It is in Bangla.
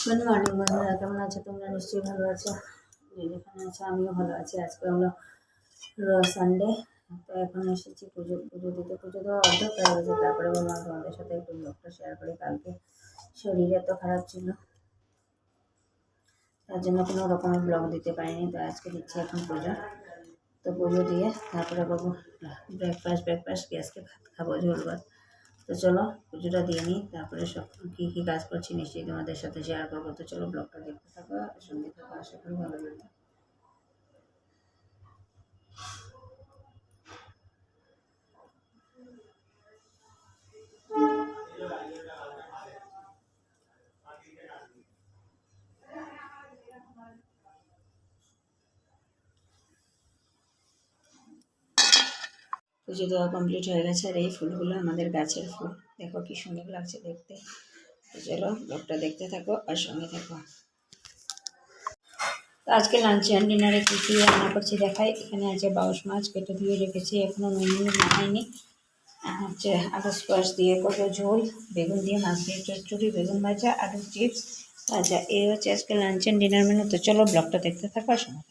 গুড মর্নিং বন্ধুরা, কেমন আছো তোমরা? নিশ্চয়ই ভালো আছো। যে যেখানে আছো আমিও ভালো আছি। আজকে হলো সানডে, তো এখন এসেছি পুজো দিতে। পুজো দেওয়া অর্ধেক হয়ে গেছে। তারপরে বললাম তোমাদের সাথে একটু ব্লগটা শেয়ার করি। কালকে শরীর এত খারাপ ছিল, তার জন্য কোনো রকমের ব্লগ দিতে পারিনি। তো আজকে দিচ্ছি এখন পুজো। তো পুজো দিয়ে তারপরে বাবু ব্রেকফাস্ট দিয়ে আজকে ভাত খাবো, ঝোল ভাত। তো চলো পুজোটা দিয়ে নিই, তারপরে সব কী কী কাজ করছি নিশ্চয়ই তোমাদের সাথে শেয়ার করবো। তো চলো ব্লগটা দেখতে থাকো, সঙ্গে থাকো, আশা করি ভালো লাগবে। পুজো দেওয়া কমপ্লিট হয়ে গেছে। আর এই ফুলগুলো আমাদের গাছের ফুল, দেখো কি সুন্দর লাগছে দেখতে। তো চলো ব্লগটা দেখতে থাকো আর সঙ্গে থাকো। তো আজকে লাঞ্চে অ্যান্ড ডিনারে কী কী রান্না করছি দেখাই। এখানে আছে বাউশ মাছ, কেটে ধুয়ে রেখেছি, এখনও নুন মাখাইনি। হচ্ছে আলু স্কোয়াশ দিয়ে করবো ঝোল, বেগুন দিয়ে মাছ দিয়ে চচ্চড়ি, বেগুন ভাজা, আলু চিপস ভাজা। এই হচ্ছে আজকে লাঞ্চ অ্যান্ড ডিনার মেনু। তো চলো ব্লগটা দেখতে থাকো আর সঙ্গে।